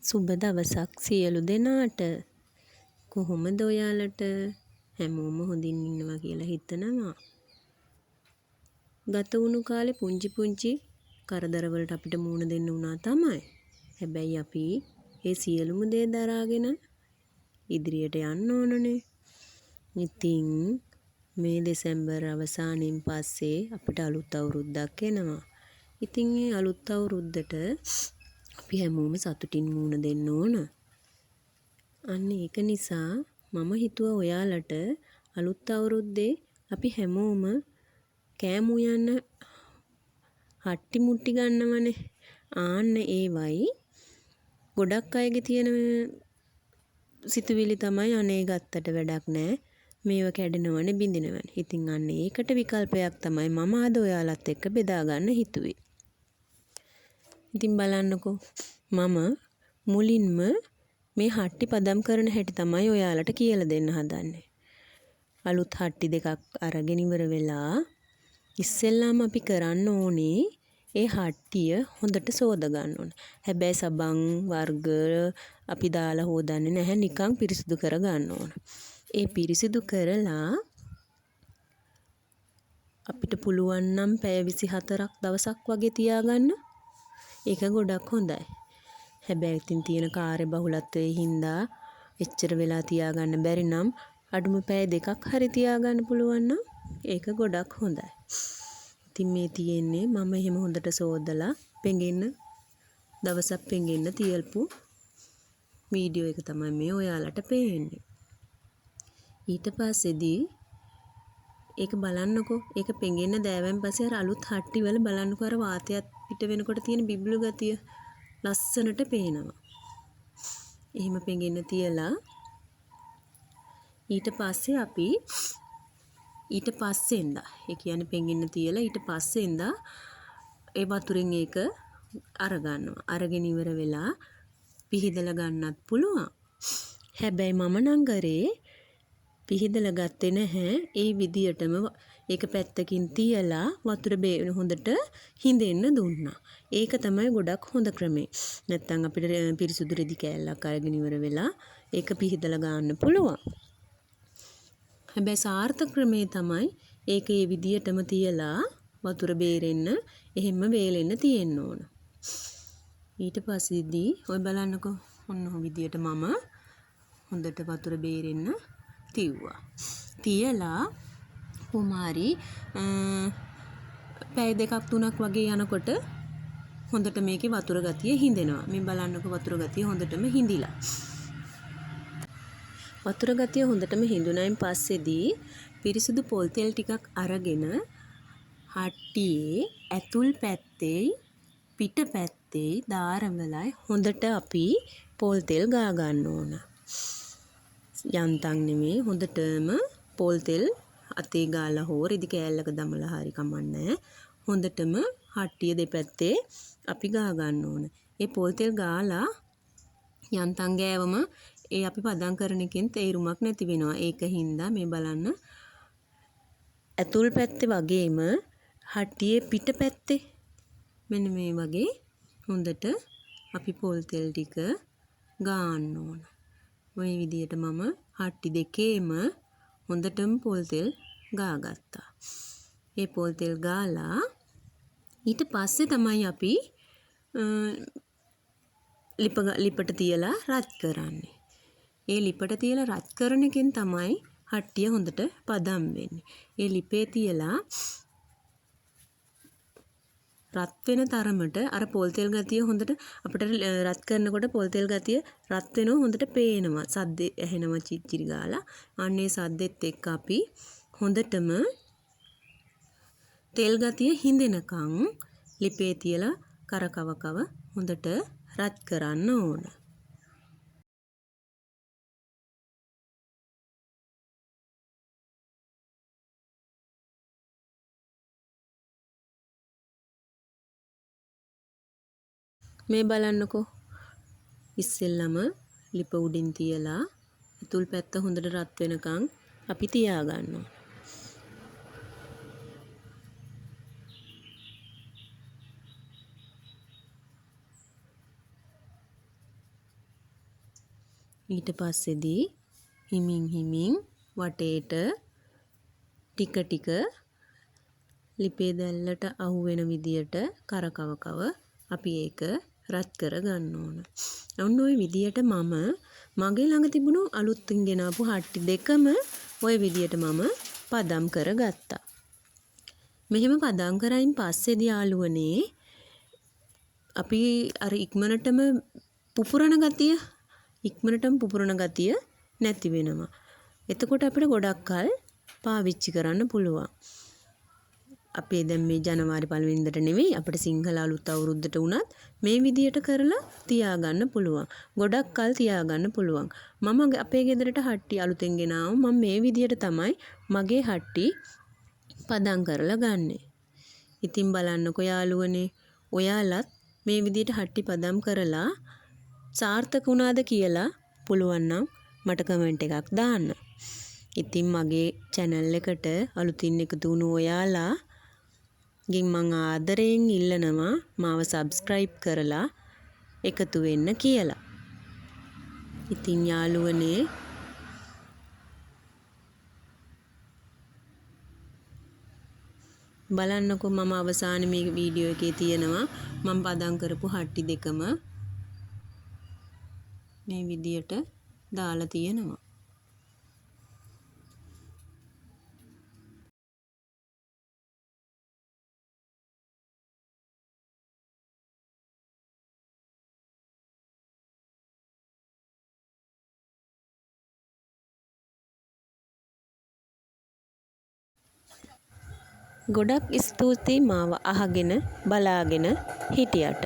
සුබ දවසක් සියලු දෙනාට. කොහොමද ඔයාලට? හැමෝම හොඳින් ඉන්නවා කියලා හිතනවා. ගත වුණු කාලේ පුංචි කරදරවලට අපිට මුහුණ දෙන්න වුණා තමයි. හැබැයි අපි ඒ සියලුම දේ දරාගෙන ඉදිරියට යන්න ඕනනේ. ඉතින් මේ දෙසැම්බර් අවසානයෙන් පස්සේ අපිට අලුත් අවුරුද්දක් එනවා. ඉතින් මේ අලුත් අවුරුද්දට අපි හැමෝම සතුටින් මුහුණ දෙන්න ඕන. අන්න ඒක නිසා මම හිතුවා ඔයාලට අලුත් අවුරුද්දේ අපි හැමෝම කෑම උයන්න හට්ටි මුට්ටි ගන්නවනේ. ආන්න ඒවයි ගොඩක් අයගේ තියෙන සිතුවිලි තමයි අනේ ගත්තට වැඩක් නැහැ. මේව කැඩෙනවනේ බිඳිනවනේ. ඉතින් අන්න ඒකට විකල්පයක් තමයි මම අද ඔයාලත් එක්ක බෙදා ගන්න හිතුවේ. ඉතින් බලන්නකෝ මම මුලින්ම මේ හට්ටි පදම් කරන හැටි තමයි ඔයාලට කියලා දෙන්න හදන්නේ. අලුත් හට්ටි දෙකක් අරගෙන ඉවර වෙලා ඉස්සෙල්ලාම අපි කරන්න ඕනේ ඒ හට්ටිය හොඳට සෝද ගන්න ඕනේ. හැබැයි සබන් වර්ග අපි දාලා හොදන්නේ නැහැ, නිකන් පිරිසිදු කර ගන්න ඕන. ඒ පිරිසිදු කරලා අපිට පුළුවන් නම් පැය 24ක් දවසක් වගේ තියාගන්න. ඒක ගොඩක් හොඳයි. හැබැයි ඉතින් තියෙන කාර්යබහුලත්වයේ හින්දා එච්චර වෙලා තියාගන්න බැරි නම් අඩුම පැය 2ක් හරි තියාගන්න පුළුවන් නම් ඒක ගොඩක් හොඳයි. ඉතින් මේ තියෙන්නේ මම එහෙම හොඳට සෝදලා පෙඟෙන්න දවසක් පෙඟෙන්න තියල්පු වීඩියෝ එක තමයි මේ ඔයාලට පේන්නේ. ඊට පස්සේදී ඒක බලන්නකෝ. ඒක පෙඟෙන්න දෑවෙන් පස්සේ අර අලුත් හට්ටි වල බලන්නකෝ අර වාතයත් පිට වෙනකොට තියෙන බිබ්ලු ගතිය ලස්සනට පේනවා. එහෙම පෙඟෙන්න තියලා ඊට පස්සේ අපි ඊට පස්සෙන්දා ඒ කියන්නේ පෙඟෙන්න තියලා ඊට පස්සෙන්දා ඒ වතුරෙන් ඒක අරගන්නවා. අරගෙන ඉවර වෙලා පිහිදලා ගන්නත් පුළුවන්. හැබැයි මම නම් කරේ පිහිදලා ගත්තේ නැහැ. ඒ විදියටම ඒක පැත්තකින් තියලා වතුර හොඳට හිඳෙන්න දුන්නා. ඒක තමයි ගොඩක් හොඳ ක්‍රමේ. නැත්තම් අපිට පිරිසුදු රෙදි කෑල්ලක් අරගෙන ඉවර වෙලා ඒක පිහිදලා ගන්න පුළුවන්. හැබැයි සාර්ථක ක්‍රමේ තමයි ඒක ඒ විදියටම තියලා වතුර බේරෙන්න එහෙම වේලෙන්න තියෙන්න ඕන. ඊට පස්සේදී ඔය බලන්නකෝ ඔන්න ඔය විදියට මම හොඳට වතුර බේරෙන්න තියුවා. තියලා කුමාරි පැය 2ක් 3ක් වගේ යනකොට හොඳට මේකේ වතුර ගතිය හිඳෙනවා. මේ බලන්නකෝ වතුර ගතිය හොඳටම හිඳිලා. වතුර ගතිය හොඳටම හිඳුනයින් පස්සේදී පිරිසිදු පොල් තෙල් ටිකක් අරගෙන හට්ටියේ ඇතුල් පැත්තේ පිට පැත්තේ දාරවලයි හොඳට අපි පොල් තෙල් ගා ගන්න ඕන. යන්තම් නෙමේ හොඳටම පොල් තෙල් අතේ ගාලා හෝ රෙදි කෑල්ලක දමලා හරි කමන්නේ. හොඳටම හට්ටිය දෙපැත්තේ අපි ගා ගන්න ඕන. ඒ පොල් තෙල් ගාලා යන්තම් ගෑවම ඒ අපි පදම් කරන එකෙන් තේරුමක් නැති වෙනවා. ඒක හින්දා මේ බලන්න ඇතුල් පැත්තේ වගේම හට්ටියේ පිට පැත්තේ මෙන්න මේ වගේ හොඳට අපි පොල් තෙල් ටික ගාන්න ඕන. මේ විදියට මම හට්ටි දෙකේම හොඳටම පොල් තෙල් ගාගත්තා. ඒ පොල් තෙල් ගාලා ඊට පස්සේ තමයි අපි ලිපට තියලා රත් කරන්නේ. ඒ ලිපට තියලා රත් කරන එකෙන් තමයි හට්ටිය හොඳට පදම් වෙන්නේ. ඒ ලිපේ තියලා රත් වෙන තරමට අර පොල් තෙල් ගතිය හොඳට අපිට රත් කරනකොට පොල් තෙල් ගතිය රත් වෙනවා හොඳට පේනවා. සද්ද ඇහෙනවා චිච්චිරි ගාලා. අන්නේ සද්දෙත් එක්ක අපි හොඳටම තෙල් ගතිය හිඳෙනකන් ලිපේ තියලා කරකවකව හොඳට රත් කරන්න ඕන. මේ බලන්නකෝ ඉස්සෙල්ලම ලිප උඩින් තියලා ඇතුල් පැත්ත හොඳට රත් වෙනකන් අපි තියාගන්නවා. ඊට පස්සේදී හිමින් වටේට ටික ටික ලිපේ දැල්ලට අහු වෙන විදියට කරකව අපි ඒක රත් කර ගන්න ඕන. ඔන්න ඔය විදියට මම මගේ ළඟ තිබුණු අලුත්ින් ගෙනාපු හට්ටි දෙකම ඔය විදියට මම පදම් කරගත්තා. මෙහෙම පදම් කරයින් පස්සේදී යාළුවනේ අපි අර ඉක්මනටම පුපුරන ගතිය නැති වෙනවා. එතකොට අපිට ගොඩක් කල් පාවිච්චි කරන්න පුළුවන්. අපේ දැන් මේ ජනවාරි 1 වෙනිදාට නෙවෙයි අපිට සිංහල අලුත් අවුරුද්දට වුණත් මේ විදියට කරලා තියාගන්න පුළුවන්. ගොඩක් කල් තියාගන්න පුළුවන්. මම අපේ ගෙදරට හට්ටි අලුතෙන් ගෙනාව මම මේ විදියට තමයි මගේ හට්ටි පදම් කරලා ගන්නෙ. ඉතින් බලන්නකෝ යාළුවනේ ඔයාලත් මේ විදියට හට්ටි පදම් කරලා සාර්ථක වුණාද කියලා පුළුවන් නම් මට කමෙන්ට් එකක් දාන්න. ඉතින් මගේ channel එකට අලුතින් එකතු වුණු ඔයාලා ගෙන් මං ආදරයෙන් ඉල්ලනවා මාව subscribe කරලා එකතු වෙන්න කියලා. ඉතින් යාළුවනේ බලන්නකෝ මම අවසානයේ මේ වීඩියෝ එකේ තියෙනවා මම පදම් කරපු හට්ටි දෙකම මේ විදියට දාලා තියෙනවා. ගොඩක් ස්තුතියි මාව අහගෙන බලාගෙන හිටියට.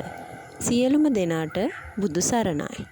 සියලුම දෙනාට බුදු සරණයි.